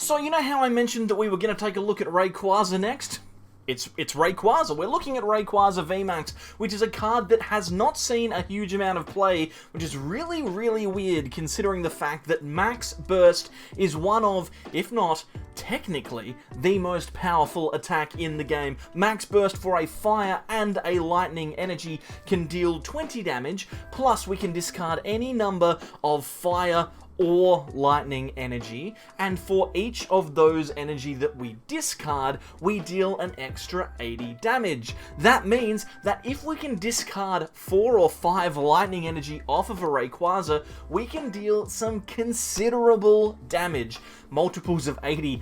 So you know how I mentioned that we were going to take a look at Rayquaza next? It's Rayquaza. We're looking at Rayquaza VMAX, which is a card that has not seen a huge amount of play, which is really, really weird considering the fact that Max Burst is one of, if not technically, the most powerful attack in the game. Max Burst for a fire and a lightning energy can deal 20 damage, plus we can discard any number of fire or lightning energy, and for each of those energy that we discard, we deal an extra 80 damage. That means that if we can discard 4 or 5 lightning energy off of a Rayquaza, we can deal some considerable damage. Multiples of 80,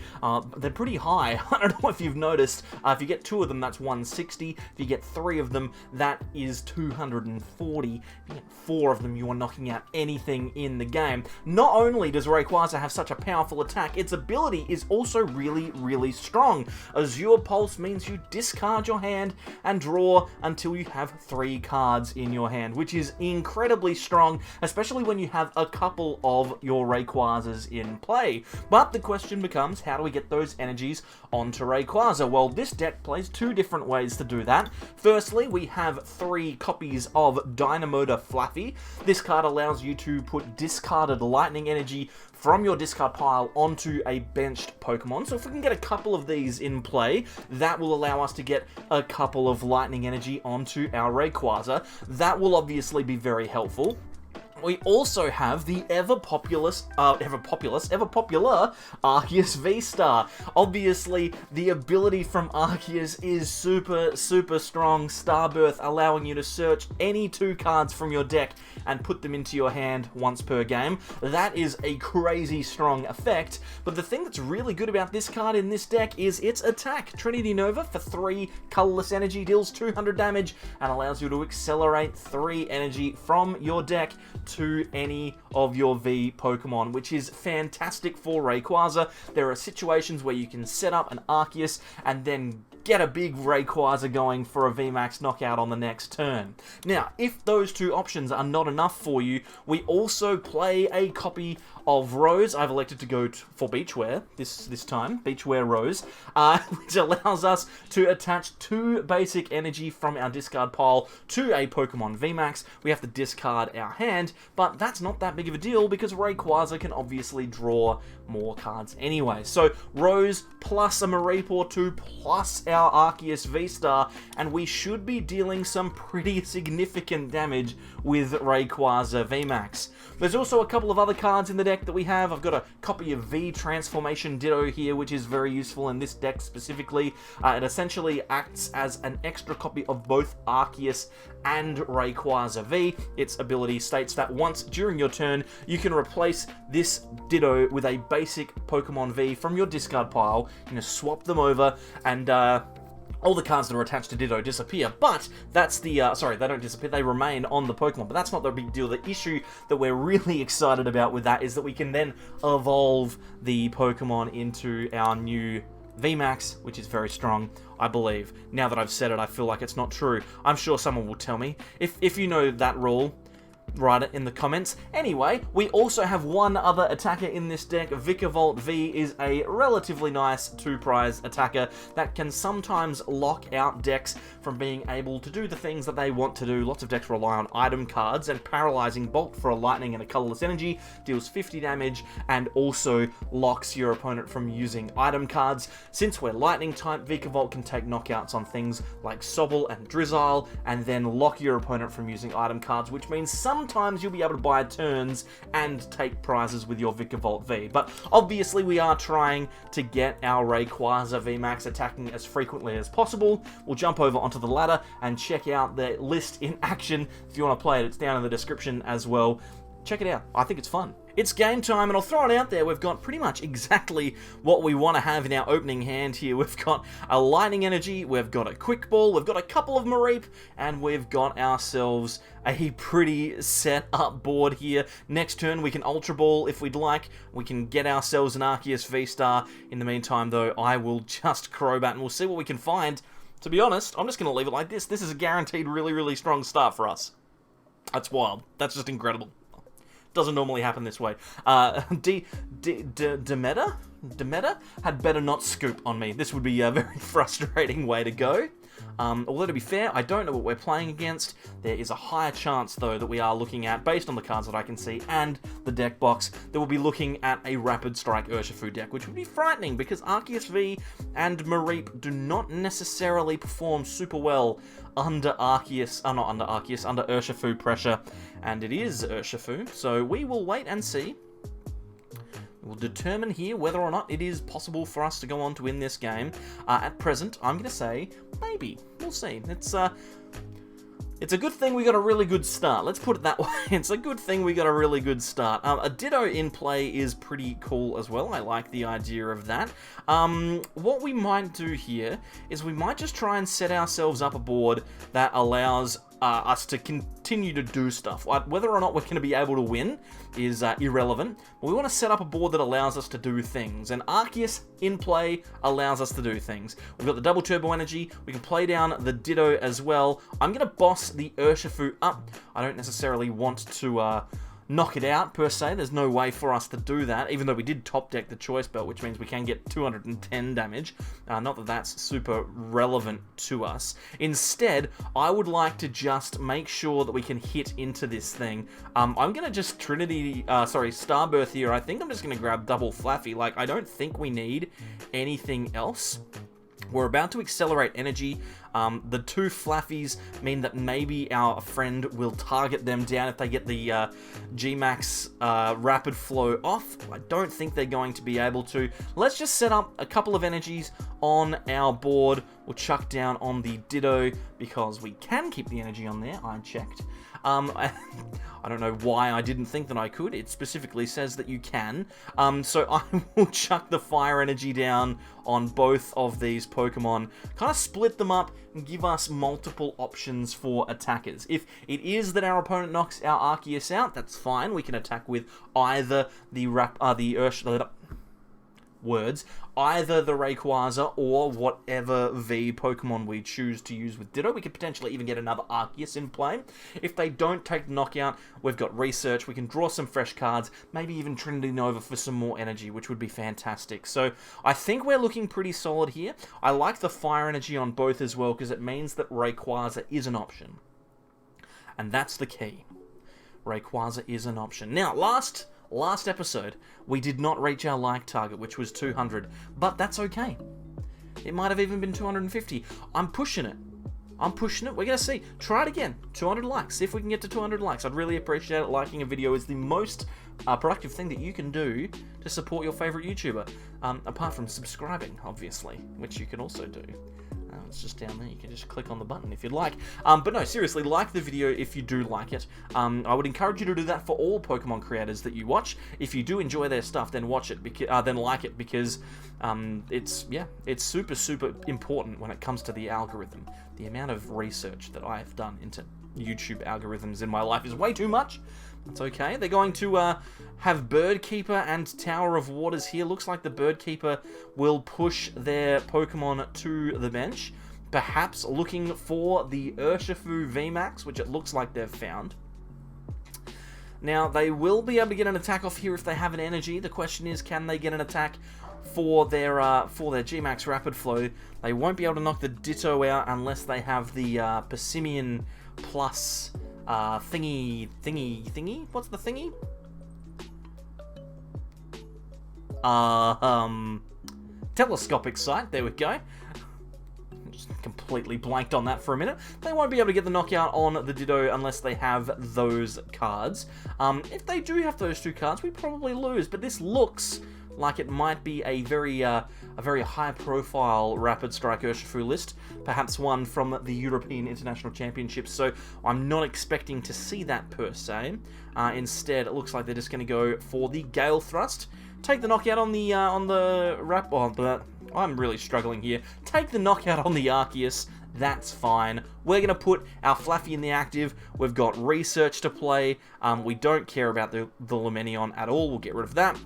they're pretty high. I don't know if you've noticed, if you get 2 of them, that's 160. If you get 3 of them, that is 240. If you get 4 of them, you are knocking out anything in the game. Not only does Rayquaza have such a powerful attack, its ability is also really, really strong. Azure Pulse means you discard your hand and draw until you have 3 cards in your hand, which is incredibly strong, especially when you have a couple of your Rayquazas in play. But the question becomes, how do we get those energies onto Rayquaza? Well, this deck plays 2 different ways to do that. Firstly, we have 3 copies of Dynamotor Flaaffy. This card allows you to put discarded lightning energy from your discard pile onto a benched Pokemon. So if we can get a couple of these in play, that will allow us to get a couple of lightning energy onto our Rayquaza. That will obviously be very helpful. We also have the ever popular Arceus V-Star. Obviously, the ability from Arceus is super, super strong. Starbirth, allowing you to search any 2 cards from your deck and put them into your hand once per game. That is a crazy strong effect, but the thing that's really good about this card in this deck is its attack. Trinity Nova for 3 colorless energy deals 200 damage and allows you to accelerate 3 energy from your deck to any of your V Pokemon, which is fantastic for Rayquaza. There are situations where you can set up an Arceus and then get a big Rayquaza going for a VMAX knockout on the next turn. Now, if those 2 options are not enough for you, we also play a copy of Rose. I've elected to go for Beachwear this time, Beachwear Rose, which allows us to attach 2 basic energy from our discard pile to a Pokemon VMAX. We have to discard our hand, but that's not that big of a deal because Rayquaza can obviously draw more cards anyway. So Rose plus a Mareep or 2 plus our Arceus V-Star, and we should be dealing some pretty significant damage with Rayquaza VMAX. There's also a couple of other cards in the deck that we have. I've got a copy of V Transformation Ditto here, which is very useful in this deck specifically. It essentially acts as an extra copy of both Arceus and Rayquaza V. Its ability states that once during your turn, you can replace this Ditto with a basic Pokemon V from your discard pile. You can swap them over and all the cards that are attached to Ditto disappear, but that's the, sorry, they don't disappear, they remain on the Pokemon, but that's not the big deal. The issue that we're really excited about with that is that we can then evolve the Pokemon into our new VMAX, which is very strong, I believe. Now that I've said it, I feel like it's not true. I'm sure someone will tell me. If you know that rule, write it in the comments. Anyway, we also have one other attacker in this deck. Vikavolt V is a relatively nice 2-prize attacker that can sometimes lock out decks from being able to do the things that they want to do. Lots of decks rely on item cards, and Paralyzing Bolt for a lightning and a colorless energy deals 50 damage and also locks your opponent from using item cards. Since we're lightning type, Vikavolt can take knockouts on things like Sobble and Drizzile and then lock your opponent from using item cards, which means sometimes you'll be able to buy turns and take prizes with your Vikavolt V. But obviously we are trying to get our Rayquaza VMAX attacking as frequently as possible. We'll jump over onto the ladder and check out the list in action. If you want to play it, it's down in the description as well. Check it out. I think it's fun. It's game time, and I'll throw it out there. We've got pretty much exactly what we want to have in our opening hand here. We've got a Lightning Energy, we've got a Quick Ball, we've got a couple of Mareep, and we've got ourselves a pretty set up board here. Next turn, we can Ultra Ball if we'd like. We can get ourselves an Arceus V-Star. In the meantime, though, I will just Crobat, and we'll see what we can find. To be honest, I'm just going to leave it like this. This is a guaranteed really, really strong start for us. That's wild. That's just incredible. Doesn't normally happen this way. Demeta? Demeter had better not scoop on me. This would be a very frustrating way to go. Although, to be fair, I don't know what we're playing against. There is a higher chance, though, that we are looking at, based on the cards that I can see and the deck box, that we'll be looking at a Rapid Strike Urshifu deck, which would be frightening because Arceus V and Mareep do not necessarily perform super well under Urshifu pressure, and it is Urshifu, so we will wait and see. We'll determine here whether or not it is possible for us to go on to win this game. At present, I'm going to say maybe. We'll see. It's a good thing we got a really good start. Let's put it that way. It's a good thing we got a really good start. A Ditto in play is pretty cool as well. I like the idea of that. What we might do here is we might just try and set ourselves up a board that allows us to continue to do stuff. Whether or not we're going to be able to win is irrelevant, but we want to set up a board that allows us to do things, and Arceus in play allows us to do things. We've got the double turbo energy, we can play down the Ditto as well. I'm going to boss the Urshifu up. I don't necessarily want to knock it out, per se. There's no way for us to do that, even though we did top deck the Choice Belt, which means we can get 210 damage. Not that that's super relevant to us. Instead, I would like to just make sure that we can hit into this thing. I'm going to just Starbirth here. I think I'm just going to grab double Flaaffy. Like, I don't think we need anything else. We're about to accelerate energy. The two Flaaffies mean that maybe our friend will target them down if they get the Gmax rapid flow off. I don't think they're going to be able to. Let's just set up a couple of energies on our board. We'll chuck down on the Ditto because we can keep the energy on there. I checked. I don't know why I didn't think that I could. It specifically says that you can. So I will chuck the fire energy down on both of these Pokemon, kind of split them up and give us multiple options for attackers. If it is that our opponent knocks our Arceus out, that's fine. We can attack with either the either the Rayquaza or whatever V Pokemon we choose to use with Ditto. We could potentially even get another Arceus in play. If they don't take knockout, we've got Research, we can draw some fresh cards, maybe even Trinity Nova for some more energy, which would be fantastic. So I think we're looking pretty solid here. I like the fire energy on both as well, because it means that Rayquaza is an option. And that's the key. Rayquaza is an option. Now, last episode, we did not reach our like target, which was 200, but that's okay. It might have even been 250. I'm pushing it. We're going to see. Try it again. 200 likes. See if we can get to 200 likes. I'd really appreciate it. Liking a video is the most productive thing that you can do to support your favorite YouTuber. Apart from subscribing, obviously, which you can also do. It's just down there. You can just click on the button if you'd like. But no, seriously, like the video if you do like it. I would encourage you to do that for all Pokemon creators that you watch. If you do enjoy their stuff, then watch it. Then like it, because it's super, super important when it comes to the algorithm. The amount of research that I've done into YouTube algorithms in my life is way too much. That's okay. They're going to have Birdkeeper and Tower of Waters here. Looks like the Birdkeeper will push their Pokemon to the bench. Perhaps looking for the Urshifu VMAX, which it looks like they've found. Now, they will be able to get an attack off here if they have an energy. The question is, can they get an attack for their Gmax Rapid Flow? They won't be able to knock the Ditto out unless they have the Persimmon Plus thingy. What's the thingy? Telescopic sight. There we go. Just completely blanked on that for a minute. They won't be able to get the knockout on the Ditto unless they have those cards. If they do have those two cards, we probably lose. But this looks like it might be a very high-profile Rapid Strike Urshifu list, perhaps one from the European International Championships, so I'm not expecting to see that per se. Instead, it looks like they're just going to go for the Gale Thrust, take the knockout on the I'm really struggling here. Take the knockout on the Arceus. That's fine. We're going to put our Flaaffy in the active. We've got Research to play. We don't care about the Lumineon at all. We'll get rid of that.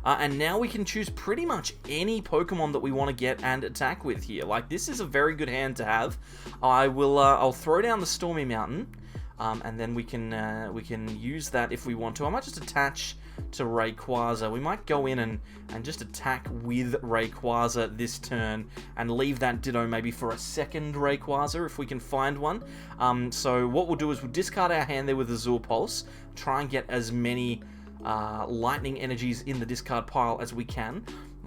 And now we can choose pretty much any Pokemon that we want to get and attack with here. Like, this is a very good hand to have. I'll throw down the Stormy Mountain. and then we can use that if we want to. I might just attach to Rayquaza. We might go in and just attack with Rayquaza this turn and leave that Ditto maybe for a second Rayquaza if we can find one. So what we'll do is we'll discard our hand there with Azure Pulse, try and get as many lightning energies in the discard pile as we can.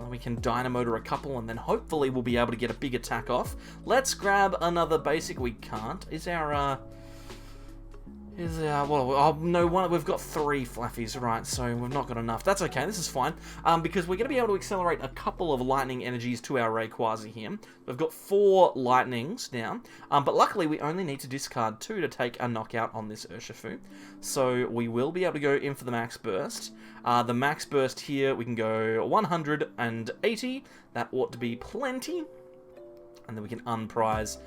We can Dynamotor a couple, and then hopefully we'll be able to get a big attack off. Let's grab another basic. We can't. Well, no, we've got 3 Flaaffies, right, so we've not got enough. That's okay, this is fine, because we're going to be able to accelerate a couple of lightning energies to our Rayquaza here. We've got 4 lightnings now, but luckily we only need to discard 2 to take a knockout on this Urshifu. So we will be able to go in for the max burst. The max burst here, we can go 180, that ought to be plenty, and then we can unprize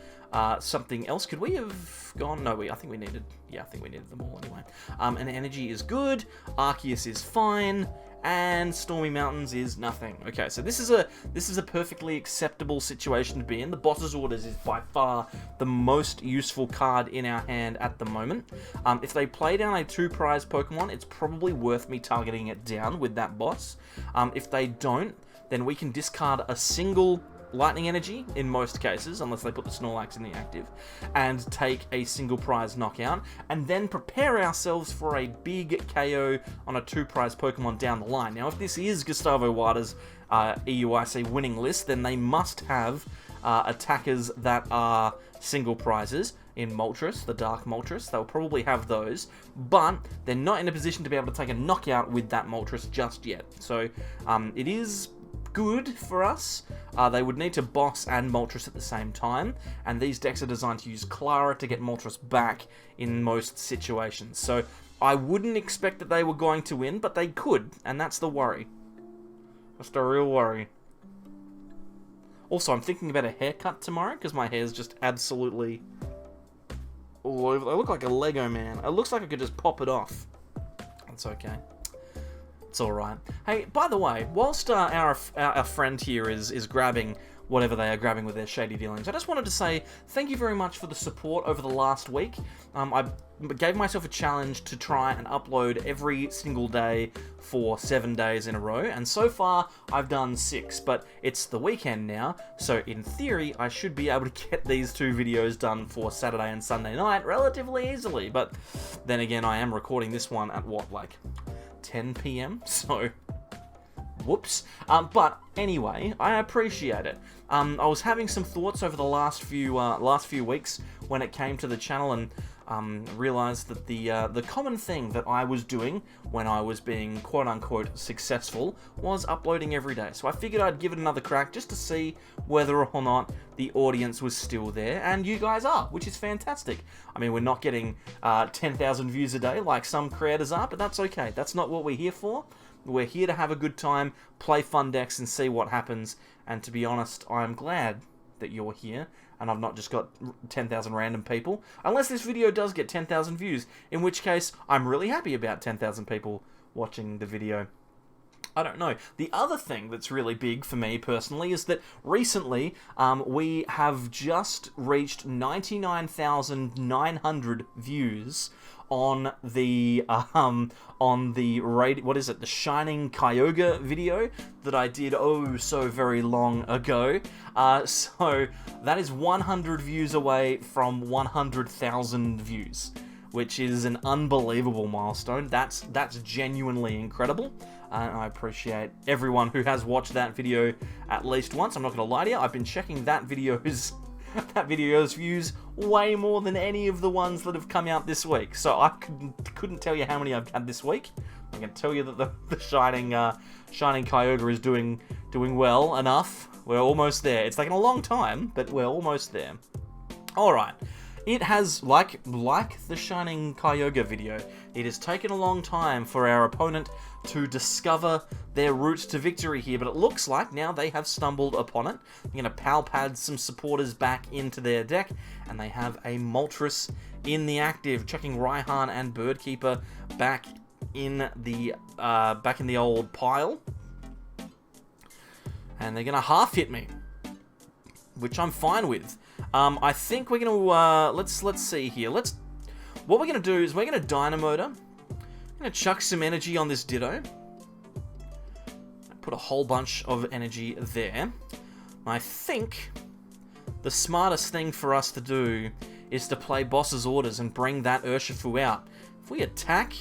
something else. Could we have gone? No, I think we needed them all anyway. And energy is good, Arceus is fine, and Stormy Mountains is nothing. Okay, so this is a perfectly acceptable situation to be in. The Boss's Orders is by far the most useful card in our hand at the moment. If they play down a 2-prize Pokemon, it's probably worth me targeting it down with that boss. If they don't, then we can discard a single lightning energy in most cases, unless they put the Snorlax in the active, and take a single prize knockout, and then prepare ourselves for a big KO on a 2-prize Pokemon down the line. Now, if this is Gustavo Wada's EUIC winning list, then they must have attackers that are single prizes in Moltres, the Dark Moltres. They'll probably have those, but they're not in a position to be able to take a knockout with that Moltres just yet. So it is good for us. They would need to boss and Moltres at the same time, and these decks are designed to use Clara to get Moltres back in most situations. So I wouldn't expect that they were going to win, but they could, and that's the worry. That's the real worry. Also, I'm thinking about a haircut tomorrow, because my hair's just absolutely all over. I look like a Lego man. It looks like I could just pop it off. That's okay. It's alright. Hey, by the way, whilst our friend here is grabbing whatever they are grabbing with their shady dealings, I just wanted to say thank you very much for the support over the last week. I gave myself a challenge to try and upload every single day for 7 days in a row, and so far I've done 6, but it's the weekend now, so in theory I should be able to get these 2 videos done for Saturday and Sunday night relatively easily, but then again I am recording this one at what, like 10 PM, so whoops. But anyway, I appreciate it. I was having some thoughts over the last few weeks when it came to the channel, and realized that the common thing that I was doing when I was being quote-unquote successful was uploading every day. So I figured I'd give it another crack just to see whether or not the audience was still there, and you guys are, which is fantastic. I mean, we're not getting 10,000 views a day like some creators are, but that's okay. That's not what we're here for. We're here to have a good time, play fun decks, and see what happens. And to be honest, I'm glad that you're here, and I've not just got 10,000 random people. Unless this video does get 10,000 views, in which case I'm really happy about 10,000 people watching the video. I don't know. The other thing that's really big for me personally is that recently we have just reached 99,900 views on the the Shining Kyogre video that I did oh so very long ago. So that is 100 views away from 100,000 views, which is an unbelievable milestone. That's genuinely incredible. And I appreciate everyone who has watched that video at least once. I'm not going to lie to you, I've been checking that video's views way more than any of the ones that have come out this week. So I couldn't tell you how many I've had this week. I can tell you that the Shining Kyogre is doing well enough. We're almost there. It's taken a long time, but we're almost there. Alright. It has, like the Shining Kyogre video, it has taken a long time for our opponent to discover their route to victory here, but it looks like now they have stumbled upon it. I'm going to pal pad some supporters back into their deck, and they have a Moltres in the active, chucking Raihan and Birdkeeper back in the old pile, and they're going to half hit me, which I'm fine with. I think we're going to let's see here. what we're going to do is we're going to Dynamotor. I'm going to chuck some energy on this Ditto. Put a whole bunch of energy there. I think the smartest thing for us to do is to play Boss's Orders and bring that Urshifu out. If we attack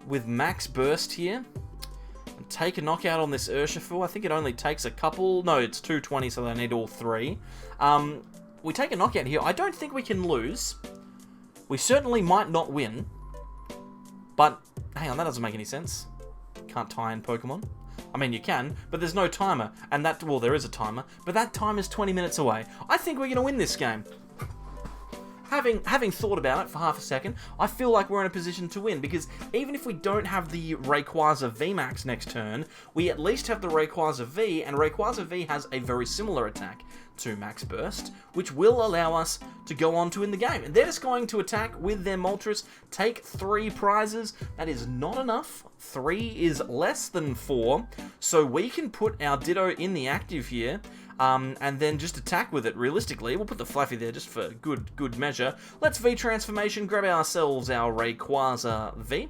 with Max Burst here, and take a knockout on this Urshifu, I think it only takes a couple, no, it's 220, so they need all 3. We take a knockout here, I don't think we can lose. We certainly might not win, but, hang on, that doesn't make any sense. Can't tie in Pokemon. I mean, you can, but there's no timer, and that, well, there is a timer, but that time is 20 minutes away. I think we're going to win this game. Having thought about it for half a second, I feel like we're in a position to win, because even if we don't have the Rayquaza VMAX next turn, we at least have the Rayquaza V, and Rayquaza V has a very similar attack to Max Burst, which will allow us to go on to win the game. And they're just going to attack with their Moltres, take 3 prizes. That is not enough. 3 is less than 4, so we can put our Ditto in the active here, and then just attack with it. Realistically, we'll put the Flaaffy there just for good measure. Let's V-Transformation, grab ourselves our Rayquaza V.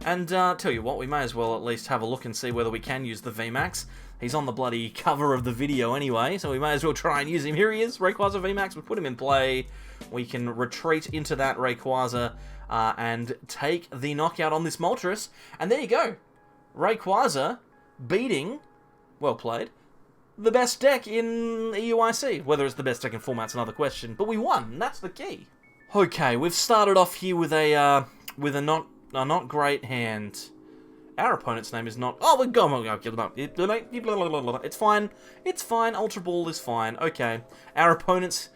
And tell you what, we may as well at least have a look and see whether we can use the VMAX. He's on the bloody cover of the video anyway, so we may as well try and use him. Here he is, Rayquaza VMAX. We put him in play. We can retreat into that Rayquaza and take the knockout on this Moltres. And there you go. Rayquaza beating, well played, the best deck in EUIC. Whether it's the best deck in format's another question, but we won, and that's the key. Okay, we've started off here with a not great hand. Our opponent's name is not. Oh, we're going. It's fine. It's fine. Ultra Ball is fine. Okay, our opponent's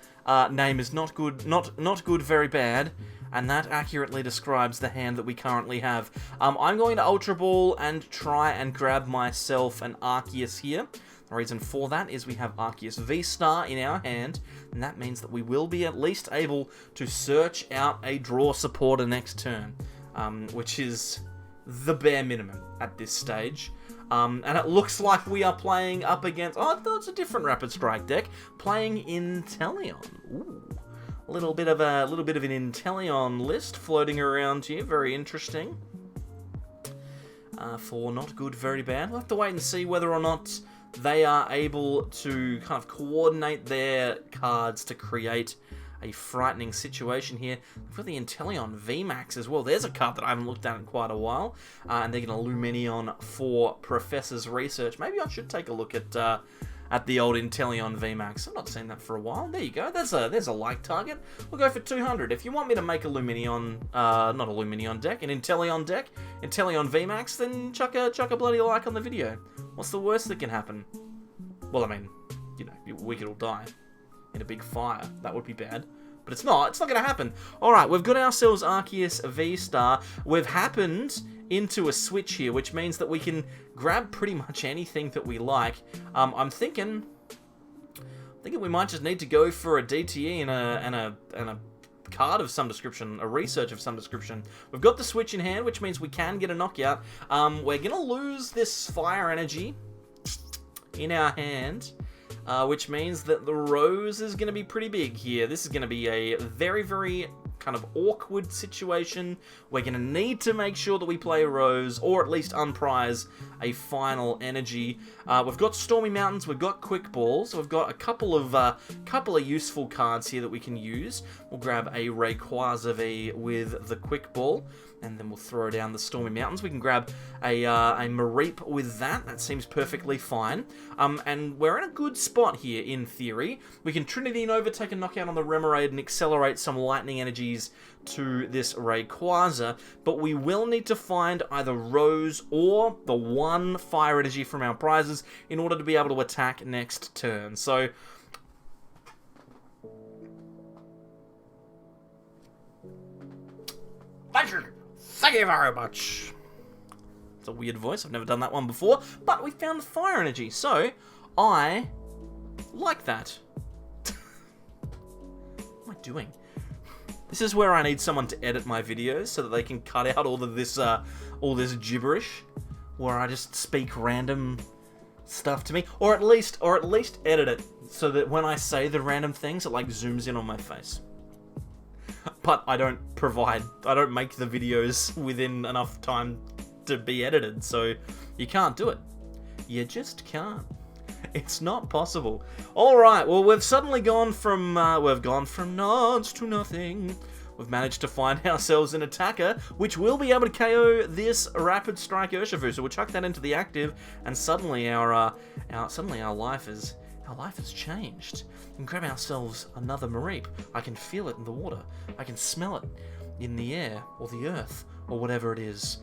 name is not good. Not good. Very bad. And that accurately describes the hand that we currently have. I'm going to Ultra Ball and try and grab myself an Arceus here. The reason for that is we have Arceus VSTAR in our hand, and that means that we will be at least able to search out a draw supporter next turn, which is the bare minimum at this stage. And it looks like we are playing up against... Oh, it's a different Rapid Strike deck. Playing Intelleon. Ooh. A little bit of an Intelleon list floating around here. Very interesting. For not good, very bad. We'll have to wait and see whether or not they are able to kind of coordinate their cards to create a frightening situation here. For the Intelleon VMAX as well, there's a card that I haven't looked at in quite a while, and they're going to Lumineon for Professor's Research. Maybe I should take a look at the old Intelleon VMAX. I've not seen that for a while. There you go. There's a like target. We'll go for 200. If you want me to make a Lumineon, not a Lumineon deck, an Intelleon deck, Intelleon VMAX, then chuck a bloody like on the video. What's the worst that can happen? Well, I mean, you know, we could all die in a big fire. That would be bad. But it's not. It's not going to happen. Alright, we've got ourselves Arceus VSTAR. We've happened into a switch here, which means that we can grab pretty much anything that we like. I'm thinking we might just need to go for a DTE and a card of some description, a research of some description. We've got the switch in hand, which means we can get a knockout. We're going to lose this fire energy in our hand, which means that the Rose is going to be pretty big here. This is going to be a very, very kind of awkward situation. We're going to need to make sure that we play a Rose, or at least unprize a final energy. We've got Stormy Mountains, we've got Quick Ball, so we've got a couple of useful cards here that we can use. We'll grab a Rayquaza V with the Quick Ball, and then we'll throw down the Stormy Mountains. We can grab a Mareep with that. That seems perfectly fine. And we're in a good spot here, in theory. We can Trinity Nova, take a knockout on the Remoraid, and accelerate some lightning energies to this Rayquaza. But we will need to find either Rose or the one fire energy from our prizes in order to be able to attack next turn. So thank you very much. It's a weird voice. I've never done that one before. But we found the fire energy. So I like that. What am I doing? This is where I need someone to edit my videos so that they can cut out all this gibberish where I just speak random stuff to me, or at least edit it so that when I say the random things, it like zooms in on my face. but I don't make the videos within enough time to be edited, so you can't do it. You just can't. It's not possible. Alright, well, we've suddenly gone from, nods to nothing. We've managed to find ourselves an attacker, which will be able to KO this Rapid Strike Urshifu. So we'll chuck that into the active, and suddenly our life has changed. We can grab ourselves another Mareep. I can feel it in the water. I can smell it in the air, or the earth, or whatever it is.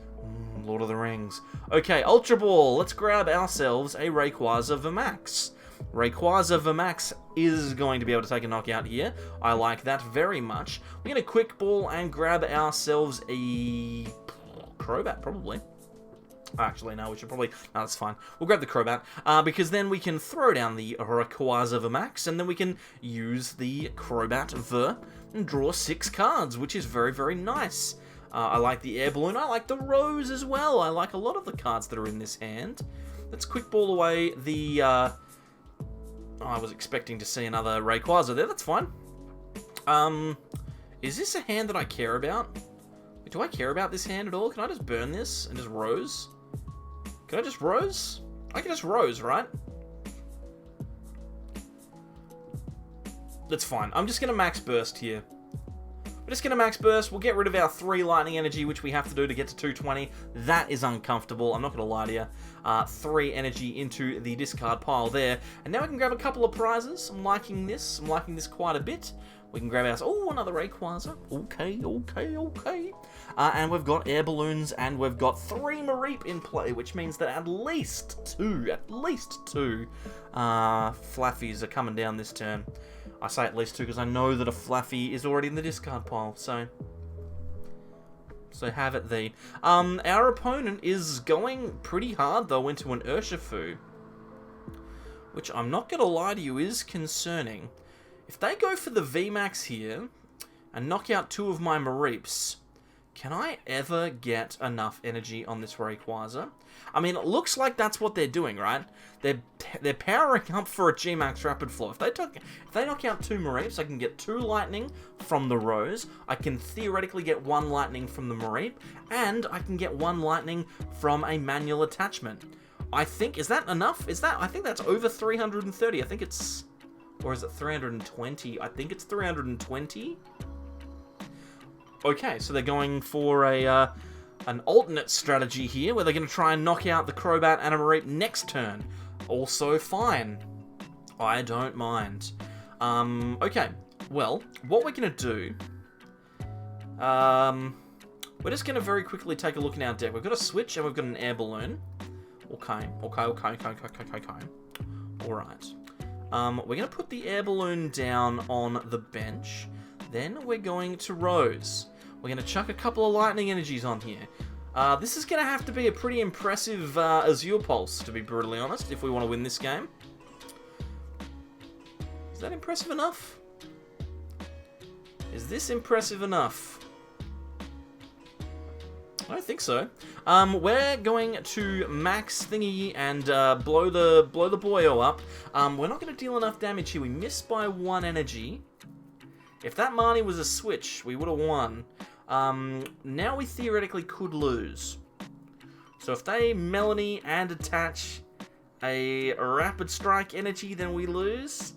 Lord of the Rings. Okay, Ultra Ball. Let's grab ourselves a Rayquaza VMAX. Rayquaza VMAX is going to be able to take a knockout here. I like that very much. We're going to Quick Ball and grab ourselves a Crobat, probably. Actually, no, we should probably... No, that's fine. We'll grab the Crobat, because then we can throw down the Rayquaza VMAX, and then we can use the Crobat V and draw 6 cards, which is very, very nice. I like the Air Balloon. I like the Rose as well. I like a lot of the cards that are in this hand. Let's Quick Ball away the... I was expecting to see another Rayquaza there. That's fine. Is this a hand that I care about? Do I care about this hand at all? Can I just burn this and just Rose? Can I just Rose? I can just Rose, right? That's fine. I'm just going to Max Burst here. We're just going to Max Burst. We'll get rid of our 3 Lightning Energy, which we have to do to get to 220. That is uncomfortable. I'm not going to lie to you. 3 Energy into the discard pile there. And now we can grab a couple of prizes. I'm liking this. I'm liking this quite a bit. We can grab ours. Oh, another Rayquaza. Okay. And we've got Air Balloons, and we've got 3 Mareep in play, which means that at least two Flaaffies are coming down this turn. I say at least 2 because I know that a Flaaffy is already in the discard pile, so have it thee. Our opponent is going pretty hard, though, into an Urshifu, which I'm not going to lie to you is concerning. If they go for the VMAX here and knock out 2 of my Mareeps, can I ever get enough energy on this Rayquaza? I mean, it looks like that's what they're doing, right? They're powering up for a G-Max Rapid Flow. If they knock out 2 Mareeps, I can get 2 Lightning from the Rose. I can theoretically get 1 Lightning from the Mareep, and I can get 1 Lightning from a manual attachment. I think, is that enough? I think that's over 330. I think it's... Or is it 320? I think it's 320. Okay, so they're going for an alternate strategy here, where they're going to try and knock out the Crobat and a Mareep next turn. Also fine. I don't mind. Okay, well, what we're going to do... we're just going to very quickly take a look in our deck. We've got a Switch and we've got an Air Balloon. Okay. Alright. We're going to put the Air Balloon down on the bench. Then we're going to Rose. We're going to chuck a couple of Lightning Energies on here. This is going to have to be a pretty impressive Azure Pulse, to be brutally honest, if we want to win this game. Is that impressive enough? Is this impressive enough? I don't think so. We're going to max thingy and blow the boyo up. We're not going to deal enough damage here. We missed by 1 energy. If that Marnie was a switch, we would have won. Now we theoretically could lose. So if they Melanie and attach a Rapid Strike Energy, then we lose.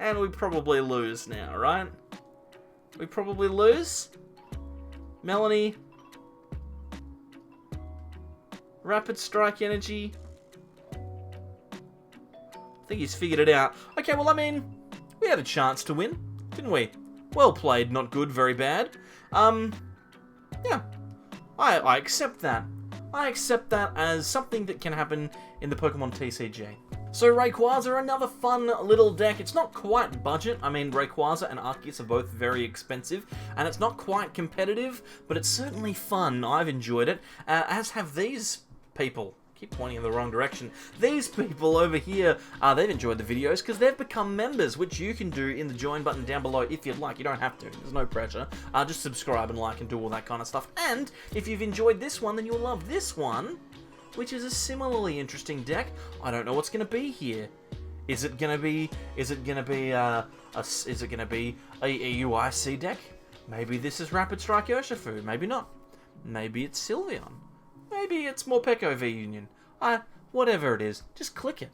And we probably lose now, right? We probably lose. Melanie. Rapid Strike Energy. I think he's figured it out. Okay, well, I mean, we had a chance to win, didn't we? Well played, not good, very bad. Yeah. I accept that. I accept that as something that can happen in the Pokemon TCG. So Rayquaza, another fun little deck. It's not quite budget. I mean, Rayquaza and Arceus are both very expensive, and it's not quite competitive, but it's certainly fun. I've enjoyed it, as have these people. Keep pointing in the wrong direction. These people over here, they've enjoyed the videos because they've become members, which you can do in the join button down below if you'd like. You don't have to. There's no pressure. Just subscribe and like and do all that kind of stuff. And if you've enjoyed this one, then you'll love this one, which is a similarly interesting deck. I don't know what's going to be here. Is it going to be a UIC deck? Maybe this is Rapid Strike Urshifu, maybe not. Maybe it's Sylveon. Maybe it's Morpeko V Union. Whatever it is, just click it.